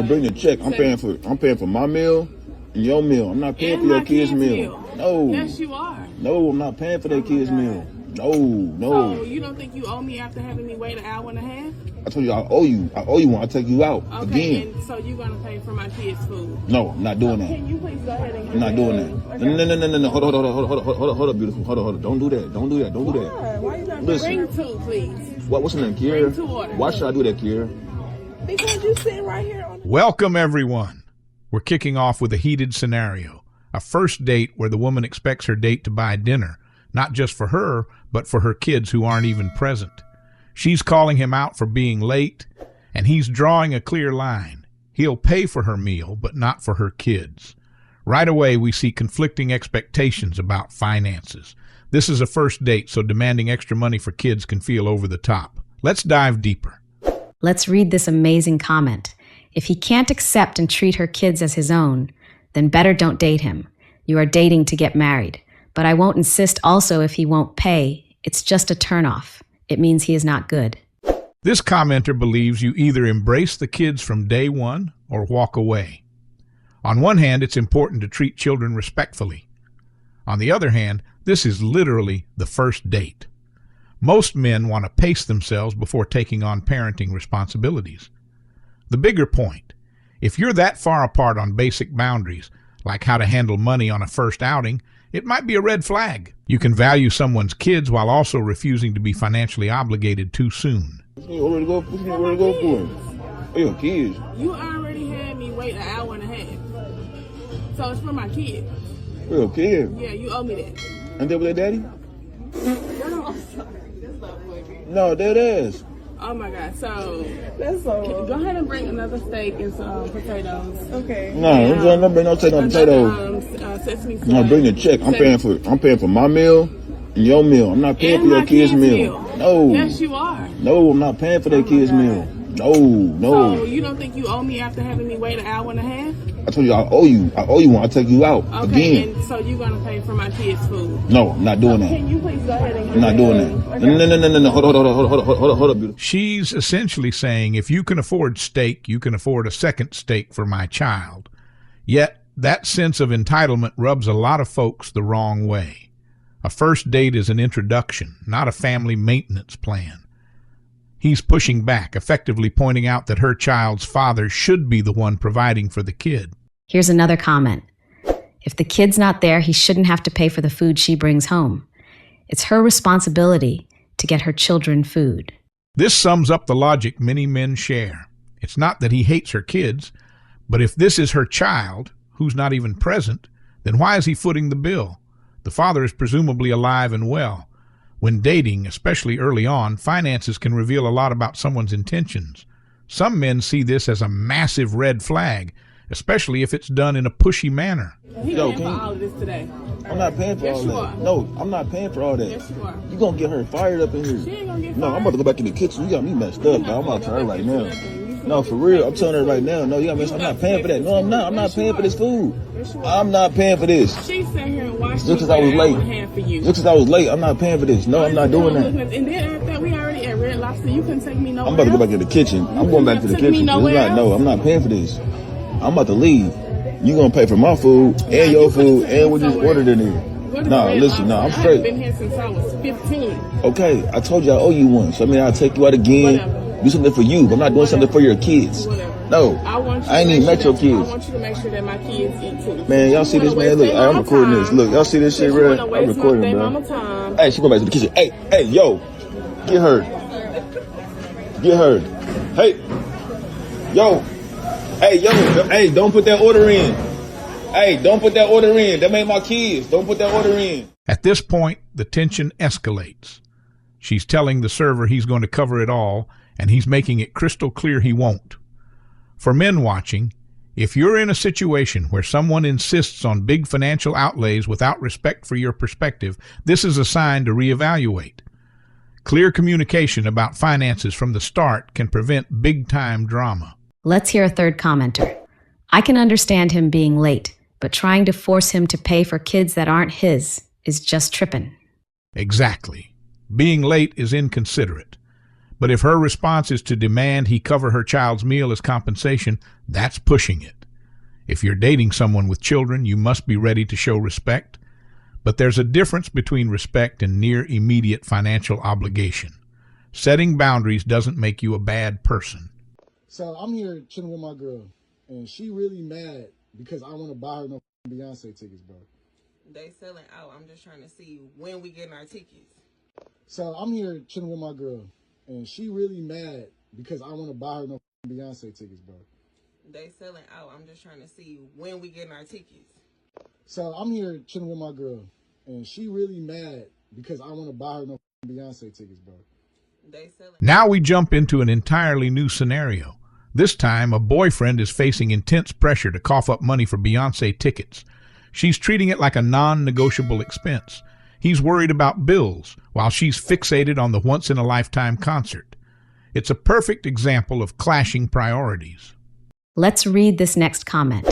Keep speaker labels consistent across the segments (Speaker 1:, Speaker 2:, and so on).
Speaker 1: No, bring the check. I'm paying for my meal and your meal. I'm not paying for your kids' meal. No.
Speaker 2: Yes, you are.
Speaker 1: No, I'm not paying for their kids' meal. No.
Speaker 2: So you don't think you owe me after having me wait an hour and a half?
Speaker 1: I told you I owe you. I owe you one. I'll take you out again.
Speaker 2: And so you're gonna pay for my kids' food?
Speaker 1: No, I'm not doing that.
Speaker 2: Can you please go ahead and?
Speaker 1: I'm not doing that. No. Hold up, beautiful. Hold up. Don't do that.
Speaker 2: Why you not? Bring two, please.
Speaker 1: What's the name, Kiera?
Speaker 2: Bring 2 orders.
Speaker 1: Why should I do that, Kiera?
Speaker 2: Because you're sitting right here on.
Speaker 3: Welcome, everyone. We're kicking off with a heated scenario. A first date where the woman expects her date to buy dinner, not just for her, but for her kids who aren't even present. She's calling him out for being late, and he's drawing a clear line. He'll pay for her meal, but not for her kids. Right away, we see conflicting expectations about finances. This is a first date, so demanding extra money for kids can feel over the top. Let's dive deeper.
Speaker 4: Let's read this amazing comment. If he can't accept and treat her kids as his own, then better don't date him. You are dating to get married. But I won't insist also if he won't pay. It's just a turnoff. It means he is not good.
Speaker 3: This commenter believes you either embrace the kids from day one or walk away. On one hand, it's important to treat children respectfully. On the other hand, this is literally the first date. Most men want to pace themselves before taking on parenting responsibilities. The bigger point, if you're that far apart on basic boundaries, like how to handle money on a first outing, it might be a red flag. You can value someone's kids while also refusing to be financially obligated too soon.
Speaker 1: Where to go for? Oh, your kids.
Speaker 2: You already had me wait an hour and a half. So it's for my kids.
Speaker 1: For your kids?
Speaker 2: Yeah, you owe me that.
Speaker 1: And they with their daddy? No, that is.
Speaker 2: Oh my God! So go ahead and bring another steak and some potatoes. Okay.
Speaker 1: No, don't bring no steak and potatoes.
Speaker 2: Sesame sauce.
Speaker 1: No, bring the check. I'm paying for my meal and your meal. I'm not paying for your kids' meal. No.
Speaker 2: Yes, you are.
Speaker 1: No, I'm not paying for their kids' meal. No.
Speaker 2: So you don't think you owe me after having me wait an hour and a half?
Speaker 1: I told you I owe you. I owe you one. I'll take you out again.
Speaker 2: And so you're gonna pay for my kids' food?
Speaker 1: No, I'm not doing that.
Speaker 2: Can you please go ahead and?
Speaker 1: I'm not doing that. No. Hold up, beautiful.
Speaker 3: She's essentially saying, if you can afford steak, you can afford a second steak for my child. Yet, that sense of entitlement rubs a lot of folks the wrong way. A first date is an introduction, not a family maintenance plan. He's pushing back, effectively pointing out that her child's father should be the one providing for the kid.
Speaker 4: Here's another comment. If the kid's not there, he shouldn't have to pay for the food she brings home. It's her responsibility to get her children food.
Speaker 3: This sums up the logic many men share. It's not that he hates her kids, but if this is her child, who's not even present, then why is he footing the bill? The father is presumably alive and well. When dating, especially early on, finances can reveal a lot about someone's intentions. Some men see this as a massive red flag, especially if it's done in a pushy manner.
Speaker 2: He paying for all of this today.
Speaker 1: I'm not paying for all that. No, I'm not paying for all that.
Speaker 2: Yes, you are.
Speaker 1: You gonna get her fired up in here.
Speaker 2: She ain't gonna get fired.
Speaker 1: No, I'm about to go back in the kitchen. You got me messed up, bro. I'm about to tell her right now. No, for real. I'm telling her right now. No, you got me messed up. I'm not paying for that. No, I'm not. I'm not paying for this food. I'm not paying for this.
Speaker 2: She sat here and watched
Speaker 1: just because I was late. Just because I was late, I'm not paying for this. No, I'm not doing that.
Speaker 2: And then after we already at Red Lobster, you couldn't take me nowhere.
Speaker 1: I'm about to go back in the kitchen. I'm going back to the kitchen. No, I'm not paying for this. I'm about to leave. You gonna pay for my food and your food and what you ordered in here. No, listen, no, I'm straight.
Speaker 2: I've been here since I was 15.
Speaker 1: Okay, I told you I owe you one. So I mean, I'll take you out again.
Speaker 2: Whatever.
Speaker 1: Do something for you, but I'm not doing something for your kids.
Speaker 2: Whatever.
Speaker 1: No, I ain't even met your kids.
Speaker 2: I want you to make sure that my kids eat too.
Speaker 1: Man, y'all see this, man? Look, I'm recording this. Look, y'all see this shit, right? I'm recording, bro. Hey, she go back to the kitchen. Hey, yo, get her. Hey, yo. Hey, don't put that order in. Hey, don't put that order in. That ain't my kids. Don't put that order in.
Speaker 3: At this point, the tension escalates. She's telling the server he's going to cover it all, and he's making it crystal clear he won't. For men watching, if you're in a situation where someone insists on big financial outlays without respect for your perspective, this is a sign to reevaluate. Clear communication about finances from the start can prevent big-time drama.
Speaker 4: Let's hear a third commenter. I can understand him being late, but trying to force him to pay for kids that aren't his is just trippin'.
Speaker 3: Exactly. Being late is inconsiderate. But if her response is to demand he cover her child's meal as compensation, that's pushing it. If you're dating someone with children, you must be ready to show respect. But there's a difference between respect and near immediate financial obligation. Setting boundaries doesn't make you a bad person.
Speaker 5: So I'm here chilling with my girl, and she really mad because I want to buy her no Beyoncé tickets, bro.
Speaker 2: They selling out. I'm just trying to see when we getting our tickets.
Speaker 5: So I'm here chilling with my girl, and she really mad because I want to buy her no Beyoncé tickets, bro.
Speaker 2: They selling out. I'm just trying to see when we getting our tickets.
Speaker 5: So I'm here chilling with my girl, and she really mad because I want to buy her no Beyoncé tickets, bro.
Speaker 2: They selling.
Speaker 3: Now we jump into an entirely new scenario. This time, a boyfriend is facing intense pressure to cough up money for Beyoncé tickets. She's treating it like a non-negotiable expense. He's worried about bills, while she's fixated on the once-in-a-lifetime concert. It's a perfect example of clashing priorities.
Speaker 4: Let's read this next comment.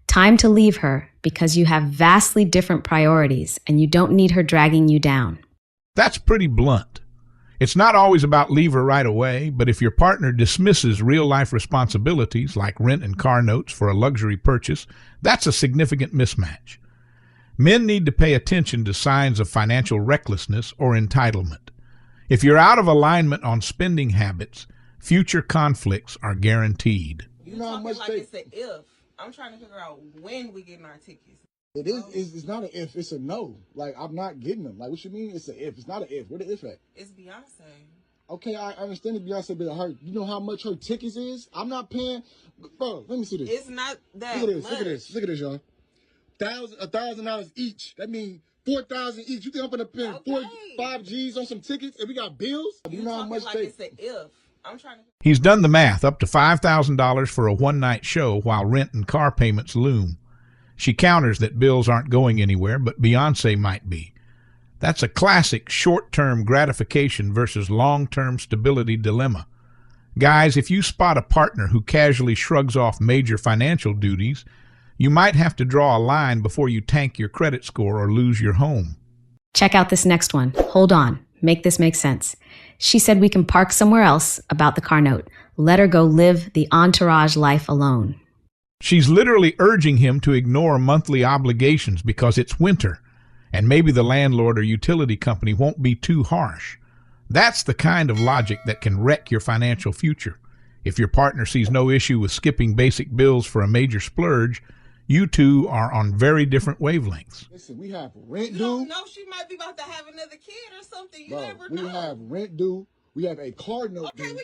Speaker 4: Time to leave her because you have vastly different priorities and you don't need her dragging you down.
Speaker 3: That's pretty blunt. It's not always about leave her right away, but if your partner dismisses real-life responsibilities like rent and car notes for a luxury purchase, that's a significant mismatch. Men need to pay attention to signs of financial recklessness or entitlement. If you're out of alignment on spending habits, future conflicts are guaranteed.
Speaker 2: You know how much like it's an if. I'm trying to figure out when we getting our tickets.
Speaker 5: It is. It's not an if. It's a no. Like, I'm not getting them. Like, what you mean? It's an if. It's not an if. Where the if at?
Speaker 2: It's Beyonce.
Speaker 5: Okay, I understand that Beyonce, but her. You know how much her tickets is? I'm not paying. Bro, let me see this.
Speaker 2: It's not that.
Speaker 5: Look at this.
Speaker 2: Much.
Speaker 5: Look at this. Look at this, y'all. $1,000 each. That means $4,000 each. You think I'm gonna pay 5 G's on some tickets and we got bills? You know how much
Speaker 2: like it's an if. I'm trying to.
Speaker 3: He's done the math, up to $5,000 for a one-night show while rent and car payments loom. She counters that bills aren't going anywhere, but Beyoncé might be. That's a classic short-term gratification versus long-term stability dilemma. Guys, if you spot a partner who casually shrugs off major financial duties, you might have to draw a line before you tank your credit score or lose your home.
Speaker 4: Check out this next one. Hold on. Make this make sense. She said we can park somewhere else about the car note. Let her go live the entourage life alone.
Speaker 3: She's literally urging him to ignore monthly obligations because it's winter, and maybe the landlord or utility company won't be too harsh. That's the kind of logic that can wreck your financial future. If your partner sees no issue with skipping basic bills for a major splurge, you two are on very different wavelengths.
Speaker 5: Listen, we have rent due.
Speaker 2: You don't know, she might be about to have another kid or something. You never know.
Speaker 5: We have rent due. We have a car note
Speaker 2: okay,
Speaker 5: due.
Speaker 2: We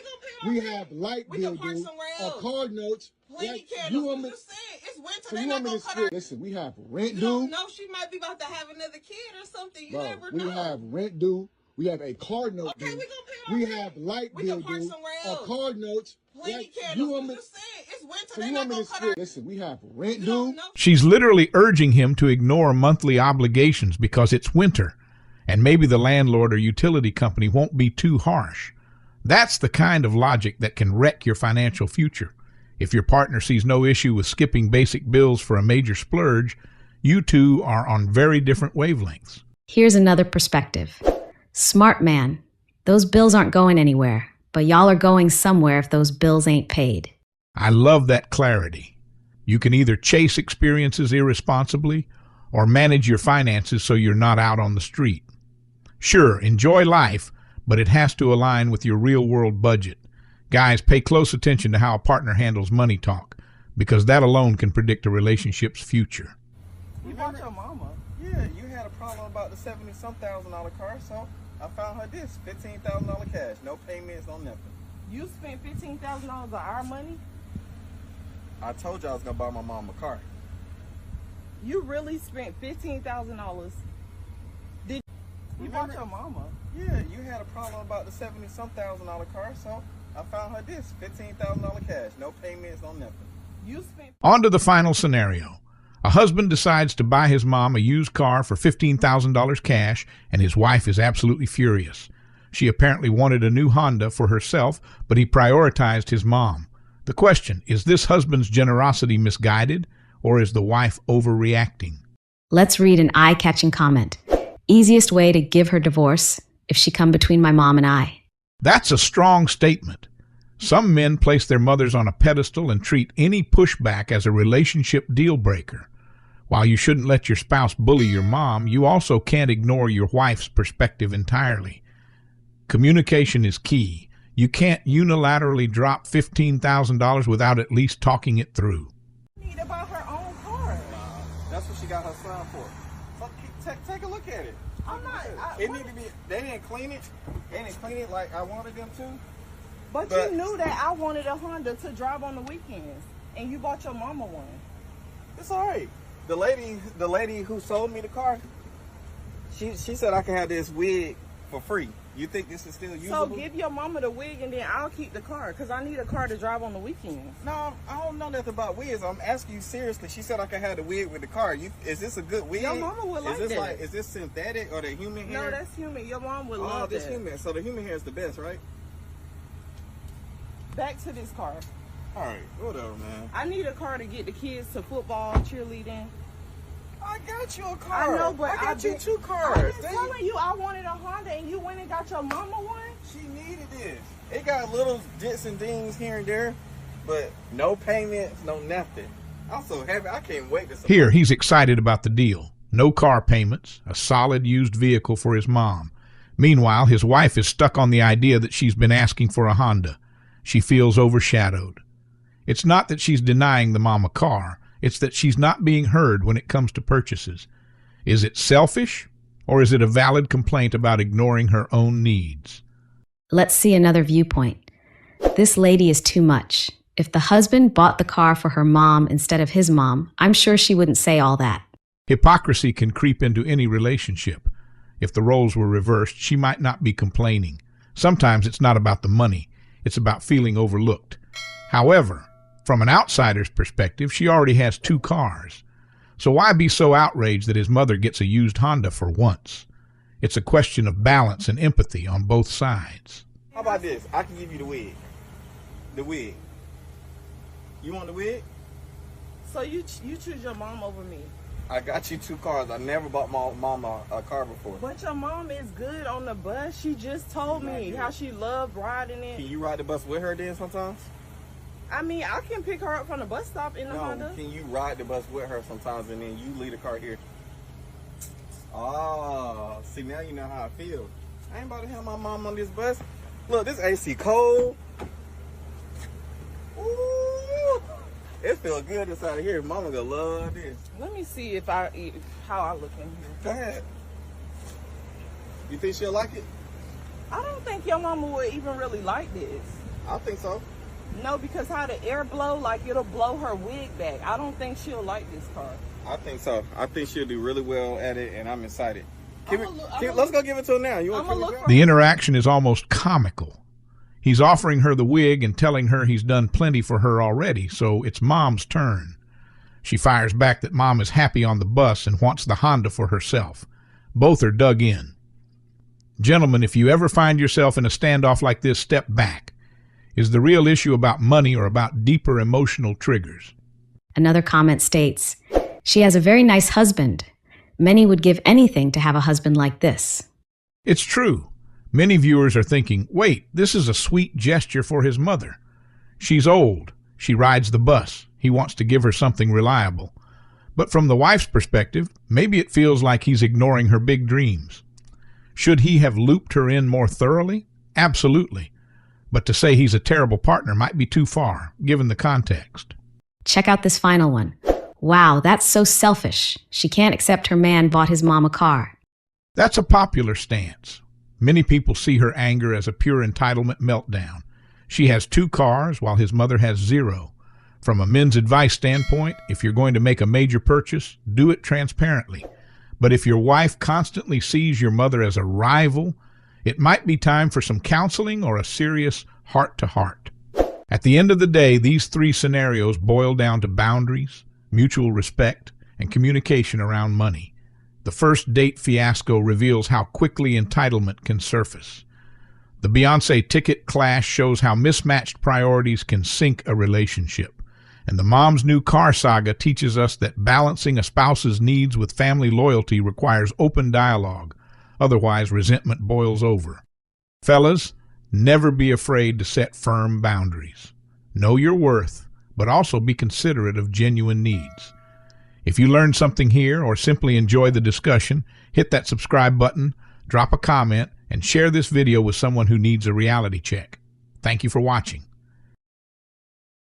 Speaker 2: gonna pay our rent.
Speaker 5: have light
Speaker 2: we
Speaker 5: bill
Speaker 2: can park
Speaker 5: due.
Speaker 2: somewhere
Speaker 5: Our
Speaker 2: else.
Speaker 5: car notes.
Speaker 2: Plenty
Speaker 5: Like,
Speaker 2: you want me to say it's winter.
Speaker 5: So
Speaker 2: they
Speaker 5: you
Speaker 2: not
Speaker 5: want me
Speaker 2: gonna
Speaker 5: to
Speaker 2: cut
Speaker 5: split?
Speaker 2: our.
Speaker 5: Listen, we have rent
Speaker 2: You
Speaker 5: due.
Speaker 2: don't know, she might be about to have another kid or something. You never know.
Speaker 5: We have rent due. We have a car note
Speaker 2: okay,
Speaker 5: due.
Speaker 2: we gonna pay our
Speaker 5: We
Speaker 2: rent.
Speaker 5: have light
Speaker 2: we
Speaker 5: bill
Speaker 2: can park
Speaker 5: due.
Speaker 2: somewhere
Speaker 5: Our
Speaker 2: else.
Speaker 5: car notes.
Speaker 2: Plenty
Speaker 5: like, you want me
Speaker 2: to say it's winter.
Speaker 5: So
Speaker 2: they
Speaker 5: you
Speaker 2: not
Speaker 5: want me
Speaker 2: gonna
Speaker 5: to
Speaker 2: cut
Speaker 5: split?
Speaker 2: our.
Speaker 5: Listen, we have rent
Speaker 2: You
Speaker 5: due.
Speaker 2: don't know.
Speaker 3: She's literally urging him to ignore monthly obligations because it's winter, and maybe the landlord or utility company won't be too harsh. That's the kind of logic that can wreck your financial future. If your partner sees no issue with skipping basic bills for a major splurge, you two are on very different wavelengths.
Speaker 4: Here's another perspective. Smart man. Those bills aren't going anywhere, but y'all are going somewhere if those bills ain't paid.
Speaker 3: I love that clarity. You can either chase experiences irresponsibly or manage your finances so you're not out on the street. Sure, enjoy life, but it has to align with your real-world budget. Guys, pay close attention to how a partner handles money talk, because that alone can predict a relationship's future.
Speaker 6: You bought your mama. Yeah, you had a problem about the $70-some-thousand car, so I found her this $15,000 cash, no payments, no nothing.
Speaker 2: You spent $15,000 of our money.
Speaker 6: I told you I was gonna buy my mom a car.
Speaker 2: You really spent $15,000.
Speaker 6: You bought your mama. Yeah, you had a problem about the $70-some-thousand car, so I found her this $15,000 cash, no payments, no nothing.
Speaker 2: You spent.
Speaker 3: On to the final scenario. A husband decides to buy his mom a used car for $15,000 cash, and his wife is absolutely furious. She apparently wanted a new Honda for herself, but he prioritized his mom. The question, is this husband's generosity misguided, or is the wife overreacting?
Speaker 4: Let's read an eye-catching comment. Easiest way to give her divorce if she come between my mom and I.
Speaker 3: That's a strong statement. Some men place their mothers on a pedestal and treat any pushback as a relationship deal breaker. While you shouldn't let your spouse bully your mom, you also can't ignore your wife's perspective entirely. Communication is key. You can't unilaterally drop $15,000 without at least talking it through.
Speaker 6: Need about her own car. That's what she got her son for. So, take a look at it. I'm not. It need to be. They didn't clean it. They didn't clean it like I wanted them to.
Speaker 2: But you knew that I wanted a Honda to drive on the weekends, and you bought your mama one.
Speaker 6: It's all right. The lady who sold me the car, she said I can have this wig for free. You think this is still usable?
Speaker 2: So give your mama the wig and then I'll keep the car, because I need a car to drive on the weekends.
Speaker 6: No, I don't know nothing about wigs. I'm asking you seriously. She said I can have the wig with the car. Is this a good wig?
Speaker 2: Your mama would like that.
Speaker 6: Is this synthetic or the human hair?
Speaker 2: No, that's human. Your mom would love
Speaker 6: this
Speaker 2: that.
Speaker 6: human. So the human hair is the best, right?
Speaker 2: Back to this car.
Speaker 6: All right, whatever, man.
Speaker 2: I need a car to get the kids to football, cheerleading.
Speaker 6: I got you a car.
Speaker 2: I know, but
Speaker 6: I got you 2 cars.
Speaker 2: I've been telling you I wanted a Honda, and you went and got your mama one?
Speaker 6: She needed this. It got little dits and dings here and there, but no payments, no nothing. I'm so happy. I can't wait to support.
Speaker 3: Here, he's excited about the deal. No car payments, a solid used vehicle for his mom. Meanwhile, his wife is stuck on the idea that she's been asking for a Honda. She feels overshadowed. It's not that she's denying the mom a car. It's that she's not being heard when it comes to purchases. Is it selfish, or is it a valid complaint about ignoring her own needs?
Speaker 4: Let's see another viewpoint. This lady is too much. If the husband bought the car for her mom instead of his mom, I'm sure she wouldn't say all that.
Speaker 3: Hypocrisy can creep into any relationship. If the roles were reversed, she might not be complaining. Sometimes it's not about the money. It's about feeling overlooked. However, from an outsider's perspective, she already has 2 cars. So why be so outraged that his mother gets a used Honda for once? It's a question of balance and empathy on both sides.
Speaker 6: How about this? I can give you the wig. The wig. You want the wig?
Speaker 2: So you choose your mom over me.
Speaker 6: I got you 2 cars. I never bought my mom a car before.
Speaker 2: But your mom is good on the bus. She just told me how she loved riding it.
Speaker 6: Can you ride the bus with her then sometimes?
Speaker 2: I mean, I can pick her up from the bus stop in the Honda.
Speaker 6: Can you ride the bus with her sometimes and then you leave the car here? Oh, see, now you know how I feel. I ain't about to have my mom on this bus. Look, this AC cold. Ooh, it feels good inside of here. Mama gonna love this.
Speaker 2: Let me see how I look in here.
Speaker 6: Go ahead. You think she'll like it?
Speaker 2: I don't think your mama would even really like this.
Speaker 6: I think so.
Speaker 2: No, because how the air blow, like it'll blow her wig back. I don't think she'll like this car.
Speaker 6: I think so. I think she'll do really well at it, and I'm excited. Let's go give it to her now. You want to look?
Speaker 3: The interaction is almost comical. He's offering her the wig and telling her he's done plenty for her already, so it's Mom's turn. She fires back that Mom is happy on the bus and wants the Honda for herself. Both are dug in. Gentlemen, if you ever find yourself in a standoff like this, step back. Is the real issue about money or about deeper emotional triggers?
Speaker 4: Another comment states, she has a very nice husband. Many would give anything to have a husband like this.
Speaker 3: It's true. Many viewers are thinking, wait, this is a sweet gesture for his mother. She's old. She rides the bus. He wants to give her something reliable. But from the wife's perspective, maybe it feels like he's ignoring her big dreams. Should he have looped her in more thoroughly? Absolutely. But to say he's a terrible partner might be too far, given the context.
Speaker 4: Check out this final one. Wow, that's so selfish. She can't accept her man bought his mom a car.
Speaker 3: That's a popular stance. Many people see her anger as a pure entitlement meltdown. She has 2 cars while his mother has 0. From a men's advice standpoint, if you're going to make a major purchase, do it transparently. But if your wife constantly sees your mother as a rival, it might be time for some counseling or a serious heart-to-heart. At the end of the day, these 3 scenarios boil down to boundaries, mutual respect, and communication around money. The first date fiasco reveals how quickly entitlement can surface. The Beyoncé ticket clash shows how mismatched priorities can sink a relationship. And the mom's new car saga teaches us that balancing a spouse's needs with family loyalty requires open dialogue. Otherwise, resentment boils over. Fellas, Never be afraid to set firm boundaries. Know your worth, but also be considerate of genuine needs. If you learned something here or simply enjoy the discussion, hit that subscribe button, drop a comment, and share this video with someone who needs a reality check. Thank you for watching.